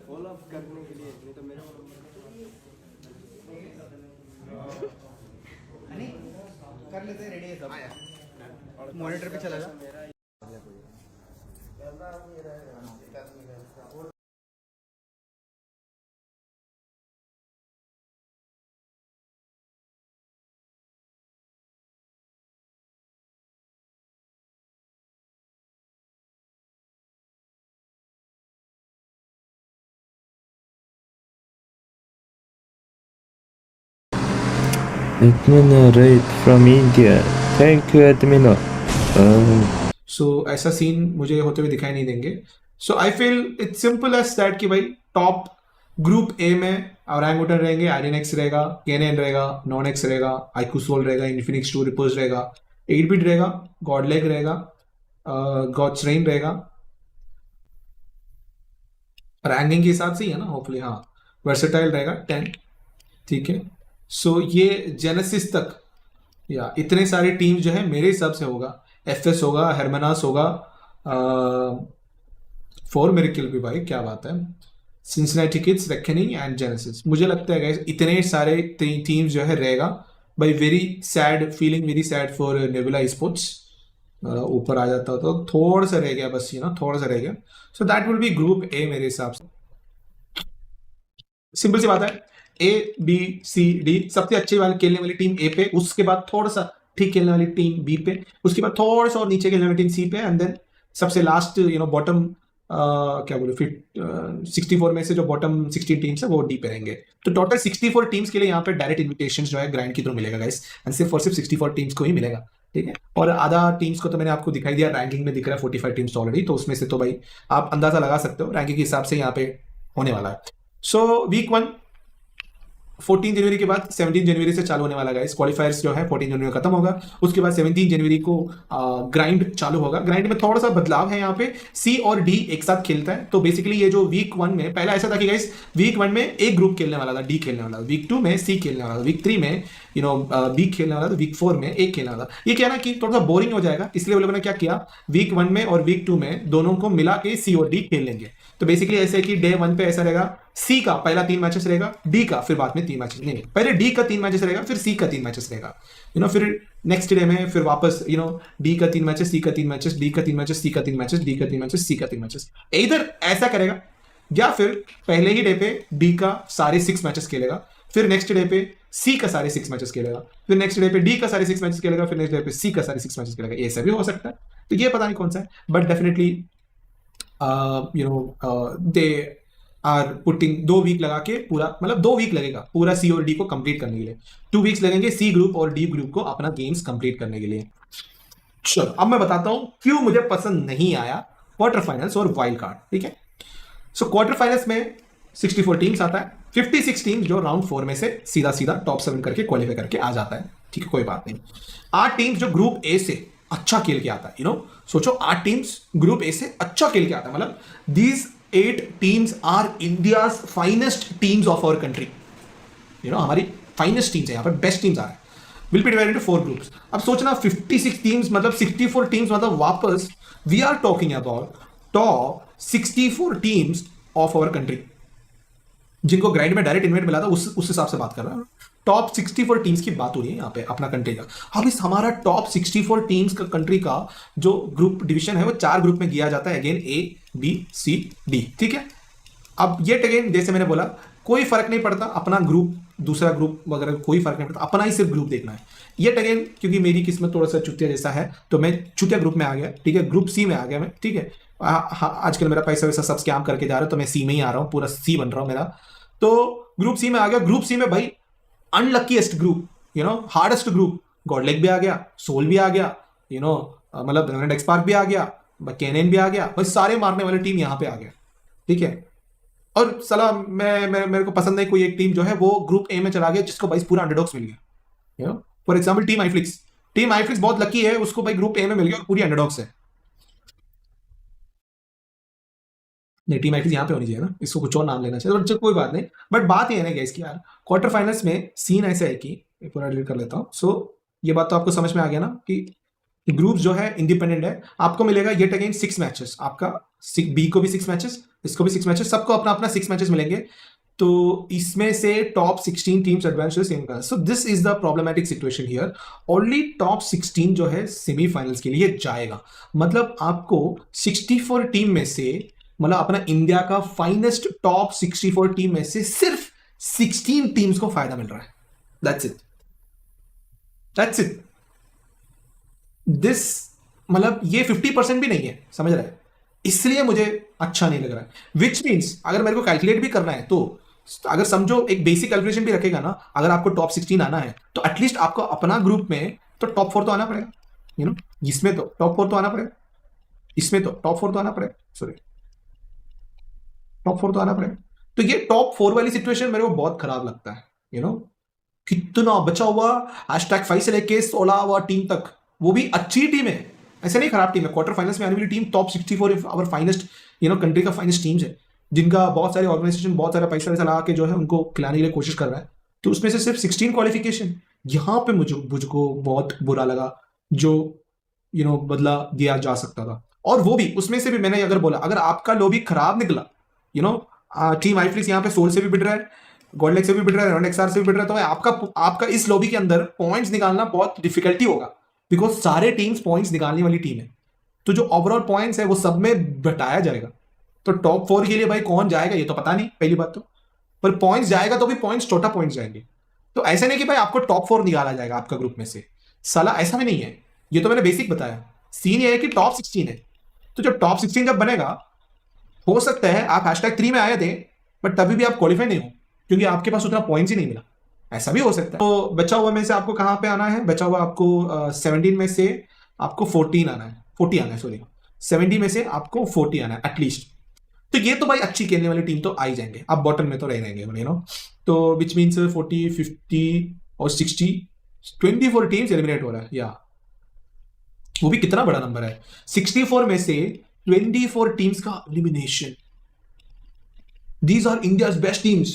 Follow up करने के लिए नहीं तो मेरा कर लेते हैं, रेडी है सब। मॉनिटर पे चला जा। Admino raid from India. Thank you, Admino. सो ऐसा सीन मुझे होते हुए दिखाई नहीं देंगे। So I feel it's simple as that कि भाई टॉप ग्रुप ए में ओरंगुटन रहेंगे, आइडेनेक्स रहेगा, केनेन रहेगा, नॉन एक्स रहेगा, आइकुसोल रहेगा, इन्फिनिक्स टू रिपोज रहेगा, 8-बिट रहेगा, गॉडलेग रहेगा, गॉड्सरेन रहेगा। रैंकिंग के हिसाब से ही है ना, होपफुली हाँ। वर्सेटाइल रहेगा 10, ठीक है। सो ये जेनेसिस तक या इतने सारे टीम जो है मेरे हिसाब से होगा। एफएस होगा, हेरमनास होगा, फोर मिरेकल भी भाई क्या बात है, Cincinnati kids, reckoning and genesis. मुझे लगता है गाइस इतने सारे टीम्स जो है रहेगा भाई। Very sad feeling, very sad for nebula sports. ऊपर आ जाता तो थोड़ा सा रह गया बस, ये ना थोड़ा सा रह गया। So that will be group A मेरे हिसाब से। सिंपल सी बात है, ए बी सी डी सबसे अच्छी वाली खेलने वाली टीम ए पे, उसके बाद थोड़ा सा ठीक खेलने वाली टीम बी पे, उसके बाद थोड़ा सा और नीचे खेलने वाली टीम सी पे, एंड देन सबसे लास्ट बॉटम क्या बोलो फिर 64 में से जो बॉटम 16 टीम्स है वो डी पे रहेंगे। तो टोटल 64 टीम्स के लिए यहाँ पे डायरेक्ट इन्विटेशन जो है ग्राइंड के थ्रू मिलेगा गाइस, एंड सिर्फ और सिर्फ 64 टीम्स को ही मिलेगा, ठीक है। और आधा टीम्स को तो मैंने आपको दिखाई दिया, रैंकिंग में दिख रहा है 45 टीम्स ऑलरेडी, तो उसमें से तो भाई आप अंदाजा लगा सकते हो रैंकिंग के हिसाब से यहाँ पे होने वाला है। सो वीक 1 14 जनवरी के बाद 17 जनवरी से चालू होने वाला गाइस। क्वालिफायर्स जो है 14 जनवरी में खत्म होगा, उसके बाद 17 जनवरी को ग्राइंड चालू होगा। ग्राइंड में थोड़ा सा बदलाव है, यहाँ पे सी और डी एक साथ खेलता है। तो बेसिकली ये जो वीक 1 में पहला ऐसा था कि गाइस वीक 1 में एक ग्रुप खेलने वाला था, डी खेलने वाला था, वीक 2 में सी खेलने वाला था, वीक 3 में बी खेलने वाला था, वीक 4 में एक खेलने वाला था। ये क्या ना कि थोड़ा सा बोरिंग हो जाएगा, इसलिए वो लोगों ने क्या किया, वीक 1 में और वीक 2 में दोनों को मिला के सी और डी खेल लेंगे। तो बेसिकली ऐसे कि डे 1 पे ऐसा रहेगा, सी का पहला 3 मैचेस रहेगा, डी का फिर बाद में 3 मैचेस, नहीं पहले डी का 3 मैचेस रहेगा, फिर सी का 3 मैचेस रहेगा, फिर नेक्स्ट डे में फिर वापस डी का 3 मैचेस, सी का 3 मैचेस, डी का 3 मैचेस, सी का 3 मैचेस, डी का 3 मैचेस, सी का 3 मैचेस। इधर ऐसा करेगा, या फिर पहले ही डे पे डी का सारे 6 मैचेस खेलेगा, फिर नेक्स्ट डे पे सी का सारे 6 मैचेस खेलेगा, फिर नेक्स्ट डे पे डी का सारे 6 मैचेस खेलेगा, फिर नेक्स्ट डे पे सी का सारे 6 मैचेस खेलेगा। ऐसा भी हो सकता है, तो ये पता नहीं कौन सा है, but definitely they are putting 2 week लगा के पूरा, मतलब 2 वीक लगेगा पूरा सी और डी को कंप्लीट करने के लिए। 2 वीक्स लगेंगे सी ग्रुप और डी ग्रुप को अपना गेम्स कंप्लीट करने के लिए। चलो अब मैं बताता हूं क्यों मुझे पसंद नहीं आया क्वार्टर फाइनल्स और वाइल्ड कार्ड, ठीक है। सो क्वार्टर फाइनल्स में 64 टीम्स आता है, 56 टीम्स जो राउंड 4 में से सीधा सीधा टॉप 7 करके क्वालिफाई करके आ जाता है, ठीक है, कोई बात नहीं। 8 टीम्स जो ग्रुप ए से अच्छा खेल के आता है, सोचो 8 टीम्स ग्रुप ए से अच्छा खेल के आता है, मतलब these 8 teams are India's finest teams of our country, हमारी फाइनेस्ट टीम्स है यहाँ पर, बेस्ट टीम्स आ रहे हैं। Will be divided into 4 groups. अब सोचना 56 टीम्स मतलब 64 टीम्स, मतलब वापस we are talking about top 64 teams of our country, जिनको ग्राइंड में डायरेक्ट इन्वाइट मिला था, उस हिसाब से बात कर रहा हूं। टॉप 64 टीम्स की बात हो रही है यहाँ पे अपना कंट्री का। अब इस हमारा टॉप 64 टीम्स का कंट्री का जो ग्रुप डिवीजन है वो 4 ग्रुप में किया जाता है, again A B C D, ठीक है। अब ये अगेन जैसे मैंने बोला कोई फर्क नहीं पड़ता अपना ग्रुप दूसरा ग्रुप वगैरह, कोई फर्क नहीं पड़ता, अपना ही सिर्फ ग्रुप देखना है। ये अगेन क्योंकि मेरी किस्मत थोड़ा सा चुतिया जैसा है, तो मैं चुतिया ग्रुप में आ गया, ठीक है, ग्रुप सी में आ गया मैं, ठीक है। आजकल मेरा पैसा वैसा सब स्कैम करके जा रहा है, तो मैं सी में ही आ रहा हूँ, पूरा सी बन रहा हूँ मेरा। तो ग्रुप सी में आ गया। ग्रुप सी में भाई अनलकीएस्ट ग्रुप, हार्डेस्ट ग्रुप, गॉडलेग भी आ गया, सोल भी आ गया, मतलब एक्सपार्क भी आ गया, केनेन भी आ गया, भाई सारे मारने वाले टीम यहाँ पे आ गया, ठीक है। और सलाह मेरे को पसंद नहीं कोई एक टीम जो है वो ग्रुप ए में चला गया जिसको भाई पूरा अंडरडॉग्स मिल गया, फॉर एग्जाम्पल टीम आईफ्लिक्स बहुत लकी है, उसको भाई ग्रुप ए में मिल गया और पूरी अंडरडॉग्स है। नहीं, टीम आईफ्लिक्स यहाँ पे होनी चाहिए ना, इसको कुछ और नाम लेना चाहिए, और कोई बात नहीं। बट बात ये है ना गाइस कि यार क्वार्टर फाइनल्स में सीन ऐसा है कि एक पूरा डिलीट कर लेता हूँ। सो ये बात तो आपको समझ में आ गया ना कि ग्रुप जो है इंडिपेंडेंट है, आपको मिलेगा येट अगेन 6 मैचेस, आपका बी को भी 6 मैचेस, इसको भी 6 मैचेस, सबको अपना अपना 6 मैचेस मिलेंगे। तो इसमें से टॉप 16 टीम्स एडवांस सेम का। So this is the problematic situation here. Only top 16 जो है सेमीफाइनल्स के लिए जाएगा। मतलब आपको 64 टीम में से, मतलब अपना इंडिया का फाइनेस्ट टॉप 64 टीम में से सिर्फ 16 टीम्स को फायदा मिल रहा है। That's it, that's it. This मतलब ये 50% भी नहीं है, समझ रहा है? इसलिए मुझे अच्छा नहीं लग रहा है। विच मीन्स अगर मेरे को कैलकुलेट भी करना है, तो अगर समझो एक बेसिक कैलकुलेशन भी रखेगा ना, अगर आपको टॉप 16 आना है तो एटलीस्ट आपको अपना ग्रुप में तो टॉप 4 तो आना पड़ेगा, यू नो, इसमें तो टॉप 4 तो आना पड़ेगा, इसमें तो टॉप 4 तो आना पड़ेगा, सॉरी टॉप 4 तो आना पड़ेगा। तो ये टॉप 4 वाली सिचुएशन मेरे को बहुत खराब लगता है, यू नो। कितना बचा हुआ #5 से लेके 16वां टीम तक, वो भी अच्छी टीम है, ऐसे नहीं खराब टीम है। क्वार्टर फाइनल्स में आने वाली team top 64 our finest, you know, country का फाइनेस्ट टीम्स है, जिनका बहुत सारे ऑर्गेनाइजेशन बहुत सारा पैसा वैसा लगा के जो है उनको खिलाने के लिए कोशिश कर रहा है। तो उसमें से सिर्फ 16 क्वालिफिकेशन, यहाँ पे मुझको बहुत बुरा लगा, जो यू नो बदला दिया जा सकता था। और वो भी उसमें से भी मैंने अगर बोला, अगर आपका लॉबी खराब निकला, यू नो, टीम आईफ्लिक्स यहाँ पे सोल से भी बिट रहा है, गोल्ड से भी बिट रहा है, एक्सआर से भी बिट रहा है, तो आपका इस लॉबी के अंदर पॉइंट्स निकालना बहुत डिफिकल्टी होगा, बिकॉज सारे टीम्स पॉइंट्स निकालने वाली टीम है। तो जो ओवरऑल पॉइंट्स है वो सब में बटाया जाएगा। तो टॉप 4 के लिए भाई कौन जाएगा ये तो पता नहीं, पहली बात तो, पर पॉइंट्स जाएगा तो भी पॉइंट्स छोटा पॉइंट्स जाएंगे। तो ऐसा नहीं कि भाई आपको टॉप 4 निकाला जाएगा आपका ग्रुप में से, साला ऐसा भी नहीं है। ये तो मैंने बेसिक बताया। सीन ये है कि टॉप 16 है, तो जो टॉप 16 जब बनेगा, हो सकता है आप #3 में आए थे बट तभी भी आप क्वालिफाई नहीं हो, क्योंकि आपके पास उतना पॉइंट्स ही नहीं मिला, ऐसा भी हो सकता है। तो बचा हुआ में से आपको कहां पे आना है? बचा हुआ आपको 17 में से आपको 40 आना है, सॉरी 70 में से आपको 40 आना है एटलीस्ट। तो ये तो भाई अच्छी खेलने वाली टीम तो आ ही जाएंगे, आप बॉटम में तो रहेंगे, यू नो। तो विच मीन्स 40, 50 और 60, 24 टीम्स एलिमिनेट हो रहा है, या वो भी कितना बड़ा नंबर है। 64 में से 24 टीम्स का elimination. These are India's best teams.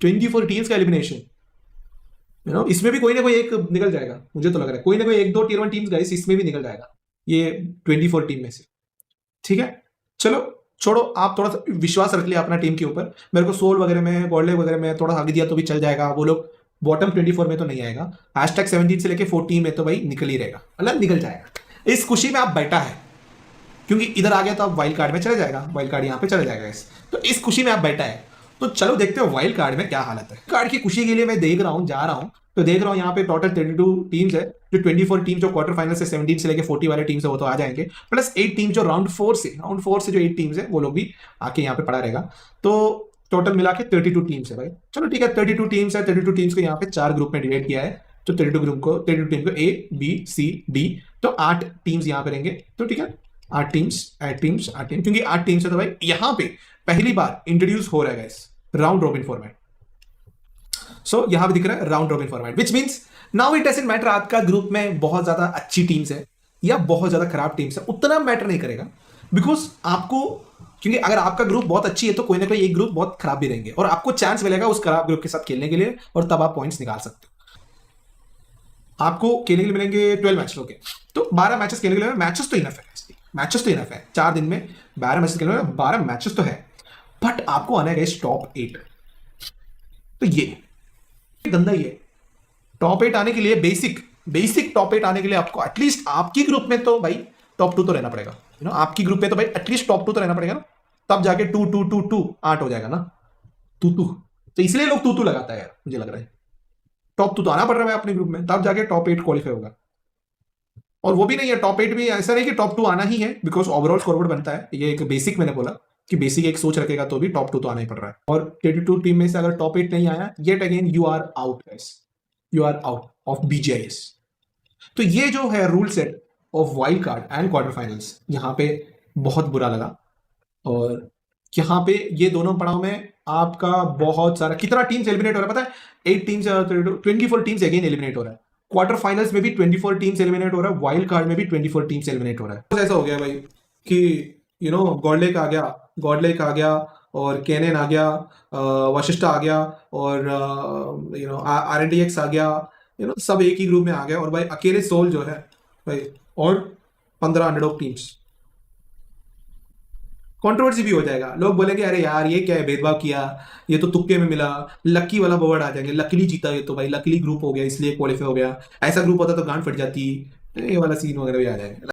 24 teams का एलिमिनेशन, यू नो। इसमें भी कोई ना कोई एक निकल जाएगा, मुझे तो लग रहा है कोई ना कोई 1-2 Tier 1 टीम्स गाइस इसमें भी निकल जाएगा, ये 24 टीम में से। ठीक है, चलो छोड़ो, आप थोड़ा सा विश्वास रख लिया अपना टीम के ऊपर। मेरे को सोल वगैरह में, गोल्डे वगैरह में थोड़ा आगे दिया तो भी चल जाएगा, वो लोग बॉटम 24 में तो नहीं आएगा। #17 से लेके 14 में तो भाई निकल ही रहेगा, मतलब निकल जाएगा। इस खुशी में आप बैठा है, क्योंकि इधर आ गया तो आप वाइल्ड कार्ड में चले जाएगा, वाइल्ड कार्ड यहाँ पे चले जाएगा इस, तो इस खुशी में आप बैठा है। तो चलो देखते हो वाइल्ड कार्ड में क्या हालत है। कार्ड की खुशी के लिए मैं देख रहा हूँ, जा रहा हूँ, तो देख रहा हूँ यहाँ पे टोटल 32 टीम्स है। जो 24 टीम जो क्वार्टर फाइनल से 17 से लेके 40 वाले टीम्स है वो तो आ जाएंगे, प्लस 8 टीम जो राउंड 4 से जो 8 टीम्स है वो लोग भी आके यहाँ पे पड़ा रहेगा। तो टोटल मिला के 32 टीम्स है भाई। चलो ठीक है, 32 टीम्स है, 32 टीम्स को यहाँ पे 4 ग्रुप में डिवाइड किया है। तो 32 टीम को A, B, C, D, तो 8 टीम्स यहाँ पे रहेंगे। तो ठीक है, 8 टीम्स, क्योंकि 8 टीम्स है तो भाई यहाँ पे पहली बार इंट्रोड्यूस हो रहा है राउंड रॉबिन फॉर्मेट। सो यहां पे दिख रहा है round robin format, which means now it doesn't matter आपका ग्रुप में बहुत ज्यादा अच्छी टीम्स है या बहुत ज्यादा खराब टीम्स है, उतना मैटर नहीं करेगा। बिकॉज आपको, क्योंकि अगर आपका ग्रुप बहुत अच्छी है तो कोई ना कोई एक ग्रुप बहुत खराब भी रहेंगे, और आपको चांस मिलेगा उस खराब ग्रुप के साथ खेलने के लिए, और तब आप पॉइंट्स निकाल सकते हो। आपको खेलने के लिए मिलेंगे 12 मैच, ओके, तो 12 मैचेस खेलने के लिए मैचेस तो इनफ है, मैचेस तो इनफ है। 4 दिन में 12 मैचेस खेलने में 12 मैचेस तो है, बट आपको आना है टॉप 8। तो ये गंदा ही है। टॉप 8 आने के लिए बेसिक टॉप 8 आने के लिए आपको एटलीस्ट आपकी ग्रुप में तो भाई टॉप 2 तो रहना पड़ेगा, यू नो। आपकी ग्रुप में तो भाई एटलीस्ट टॉप 2 तो रहना पड़ेगा ना, तब जाके 2 8 हो जाएगा ना, 2 तो इसलिए लोग 2 लगाता है यार, मुझे लग रहा है टॉप 2 तो आना पड़ रहा है अपने ग्रुप में, तब जाके टॉप 8 क्वालिफाई होगा। और वो भी नहीं है, टॉप 8 भी ऐसा नहीं कि टॉप 2 आना ही है, बिकॉज ओवरऑल स्कोरबोर्ड बनता है। ये एक बेसिक मैंने बोला कि बेसिक एक सोच रखेगा तो भी टॉप 2 तो आना ही पड़ रहा है। और 32 टीम में से अगर टॉप 8 नहीं आया, yet again you are out guys, you are out of BGIS। तो ये जो है rule set of wild card and quarter finals, यहाँ पे बहुत बुरा लगा। और यहाँ पे ये दोनों पड़ाव में आपका बहुत सारा, कितना टीम्स एलिमिनेट हो रहा है पता है? 8 टीम्स, 24 टीम्स अगेन एलिमिनेट हो रहा है। क्वार्टर फाइनल्स में भी 24 टीम्स एलिमिनेट हो रहा है, वाइल्ड कार्ड में भी 24 टीम्स एलिमिनेट हो रहा है। तो ऐसा हो गया भाई कि यू नो गॉडलेक आ गया और केनेन आ गया, वशिष्ठा आ गया, और यू नो RNTX आ गया, सब एक ही ग्रुप में आ गए और भाई अकेले सोल जो है भाई, और 15 अंडरडॉग टीम्स, कंट्रोवर्सी भी हो जाएगा। लोग बोलेंगे अरे यार ये क्या है, भेदभाव किया, ये तो तुक्के में मिला, लकी वाला वर्ड आ जाएंगे, लकीली जीता ये तो भाई, लकीली ग्रुप हो गया इसलिए क्वालिफाई हो गया, ऐसा ग्रुप होता तो गांड फट जाती, ये वाला सीन वगैरह भी आ जाएगा।